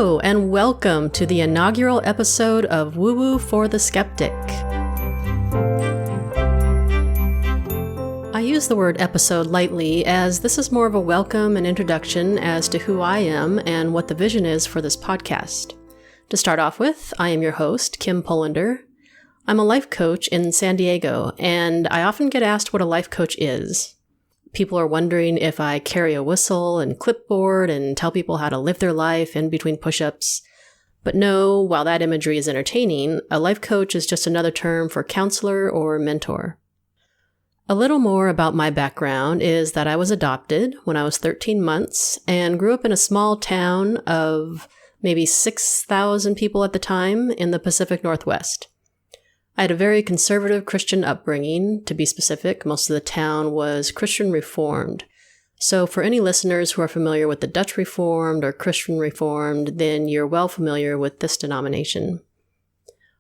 Hello, and welcome to the inaugural episode of WooWoo for the Skeptic. I use the word episode lightly as this is more of a welcome and introduction as to who I am and what the vision is for this podcast. To start off with, I am your host, Kim Polinder. I'm a life coach in San Diego, and I often get asked what a life coach is. People are wondering if I carry a whistle and clipboard and tell people how to live their life in between push-ups. But no, while that imagery is entertaining, a life coach is just another term for counselor or mentor. A little more about my background is that I was adopted when I was 13 months and grew up in a small town of maybe 6,000 people at the time in the Pacific Northwest. I had a very conservative Christian upbringing. To be specific, most of the town was Christian Reformed. So for any listeners who are familiar with the Dutch Reformed or Christian Reformed, then you're well familiar with this denomination.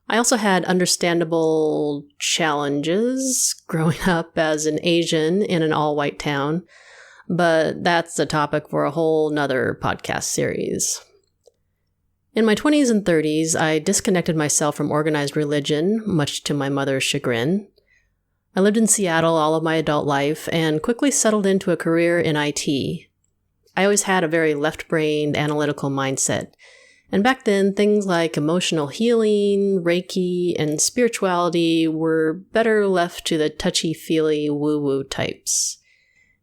I also had understandable challenges growing up as an Asian in an all-white town, but that's a topic for a whole nother podcast series. In my 20s and 30s, I disconnected myself from organized religion, much to my mother's chagrin. I lived in Seattle all of my adult life and quickly settled into a career in IT. I always had a very left-brained, analytical mindset. And back then, things like emotional healing, Reiki, and spirituality were better left to the touchy-feely woo-woo types.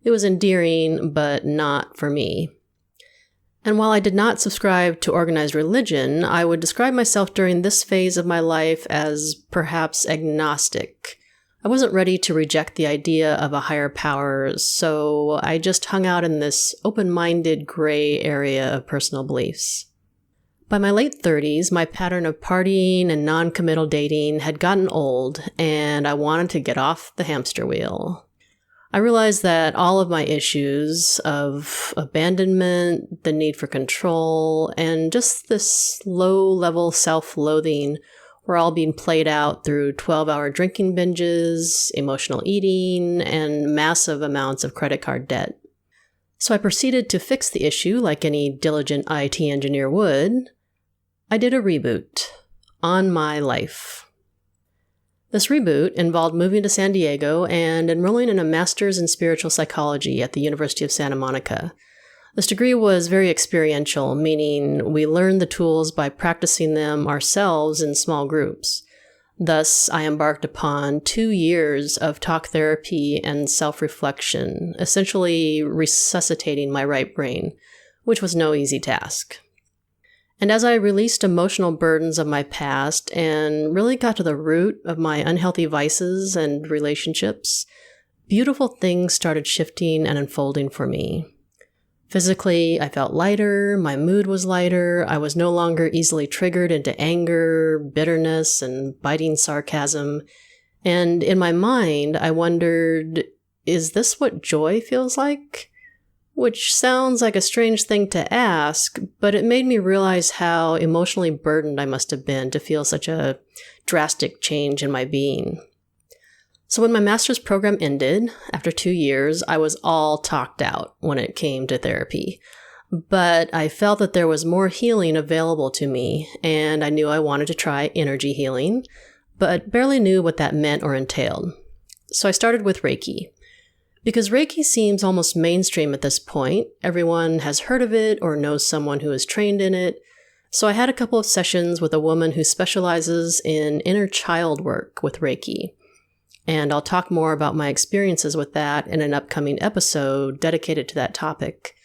It was endearing, but not for me. And while I did not subscribe to organized religion, I would describe myself during this phase of my life as perhaps agnostic. I wasn't ready to reject the idea of a higher power, so I just hung out in this open-minded gray area of personal beliefs. By my late 30s, my pattern of partying and non-committal dating had gotten old, and I wanted to get off the hamster wheel. I realized that all of my issues of abandonment, the need for control, and just this low-level self-loathing were all being played out through 12-hour drinking binges, emotional eating, and massive amounts of credit card debt. So I proceeded to fix the issue like any diligent IT engineer would. I did a reboot on my life. This reboot involved moving to San Diego and enrolling in a master's in spiritual psychology at the University of Santa Monica. This degree was very experiential, meaning we learned the tools by practicing them ourselves in small groups. Thus, I embarked upon 2 years of talk therapy and self-reflection, essentially resuscitating my right brain, which was no easy task. And as I released emotional burdens of my past and really got to the root of my unhealthy vices and relationships, beautiful things started shifting and unfolding for me. Physically, I felt lighter, my mood was lighter, I was no longer easily triggered into anger, bitterness, and biting sarcasm. And in my mind, I wondered, is this what joy feels like? Which sounds like a strange thing to ask, but it made me realize how emotionally burdened I must have been to feel such a drastic change in my being. So when my master's program ended, after 2 years, I was all talked out when it came to therapy. But I felt that there was more healing available to me, and I knew I wanted to try energy healing, but barely knew what that meant or entailed. So I started with Reiki. Because Reiki seems almost mainstream at this point, everyone has heard of it or knows someone who is trained in it. So I had a couple of sessions with a woman who specializes in inner child work with Reiki. And I'll talk more about my experiences with that in an upcoming episode dedicated to that topic.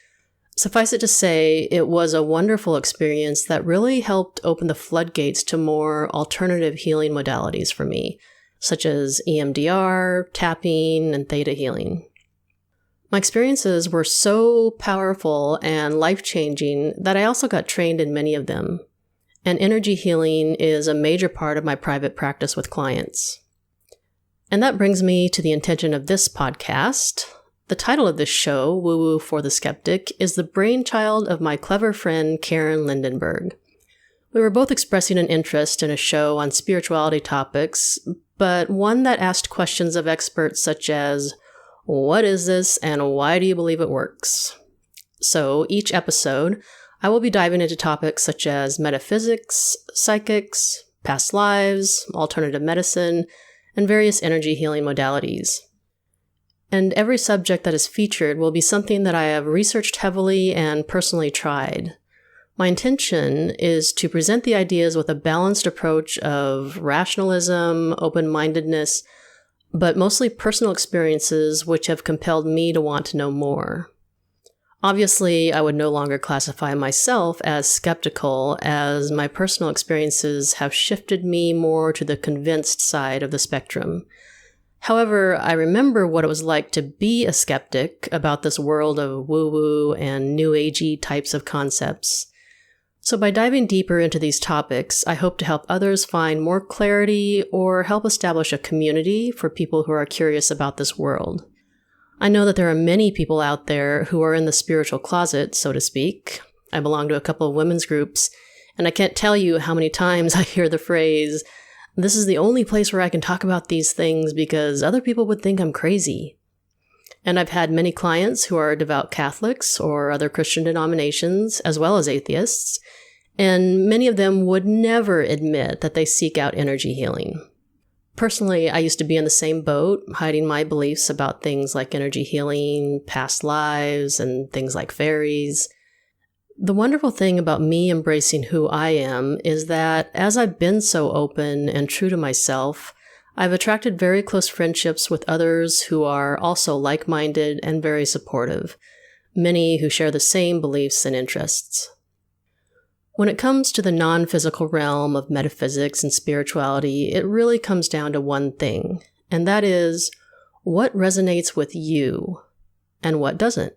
Suffice it to say, it was a wonderful experience that really helped open the floodgates to more alternative healing modalities for me, such as EMDR, tapping, and theta healing. My experiences were so powerful and life-changing that I also got trained in many of them. And energy healing is a major part of my private practice with clients. And that brings me to the intention of this podcast. The title of this show, WooWoo for the Skeptic, is the brainchild of my clever friend Karen Lindenberg. We were both expressing an interest in a show on spirituality topics, but one that asked questions of experts such as, what is this and why do you believe it works? So each episode, I will be diving into topics such as metaphysics, psychics, past lives, alternative medicine, and various energy healing modalities. And every subject that is featured will be something that I have researched heavily and personally tried. My intention is to present the ideas with a balanced approach of rationalism, open-mindedness, but mostly personal experiences which have compelled me to want to know more. Obviously, I would no longer classify myself as skeptical, as my personal experiences have shifted me more to the convinced side of the spectrum. However, I remember what it was like to be a skeptic about this world of woo-woo and new agey types of concepts. So by diving deeper into these topics, I hope to help others find more clarity or help establish a community for people who are curious about this world. I know that there are many people out there who are in the spiritual closet, so to speak. I belong to a couple of women's groups, and I can't tell you how many times I hear the phrase, "This is the only place where I can talk about these things because other people would think I'm crazy." And I've had many clients who are devout Catholics or other Christian denominations, as well as atheists, and many of them would never admit that they seek out energy healing. Personally, I used to be in the same boat, hiding my beliefs about things like energy healing, past lives, and things like fairies. The wonderful thing about me embracing who I am is that as I've been so open and true to myself, I've attracted very close friendships with others who are also like-minded and very supportive, many who share the same beliefs and interests. When it comes to the non-physical realm of metaphysics and spirituality, it really comes down to one thing, and that is, what resonates with you and what doesn't?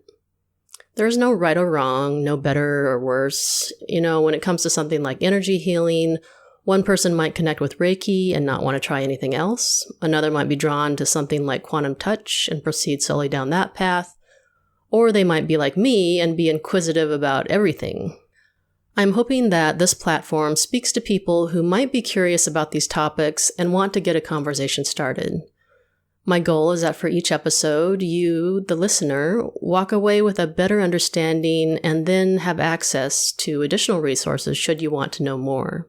There's no right or wrong, no better or worse. When it comes to something like energy healing, one person might connect with Reiki and not want to try anything else. Another might be drawn to something like quantum touch and proceed solely down that path. Or they might be like me and be inquisitive about everything. I'm hoping that this platform speaks to people who might be curious about these topics and want to get a conversation started. My goal is that for each episode, you, the listener, walk away with a better understanding and then have access to additional resources should you want to know more.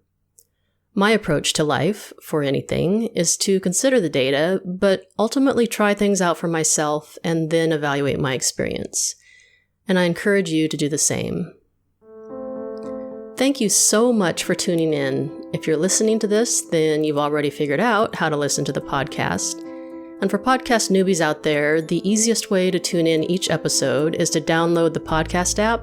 My approach to life, for anything, is to consider the data, but ultimately try things out for myself and then evaluate my experience. And I encourage you to do the same. Thank you so much for tuning in. If you're listening to this, then you've already figured out how to listen to the podcast. And for podcast newbies out there, the easiest way to tune in each episode is to download the podcast app,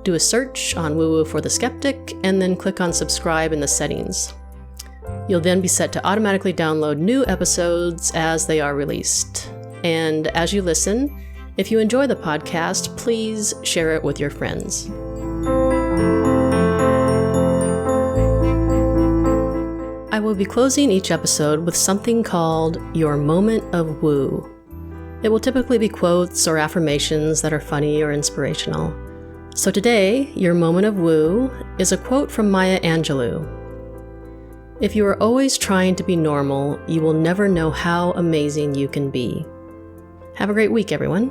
do a search on WooWoo for the Skeptic, and then click on subscribe in the settings. You'll then be set to automatically download new episodes as they are released. And as you listen, if you enjoy the podcast, please share it with your friends. I will be closing each episode with something called Your Moment of Woo. It will typically be quotes or affirmations that are funny or inspirational. So today, your moment of woo is a quote from Maya Angelou. If you are always trying to be normal, you will never know how amazing you can be. Have a great week, everyone.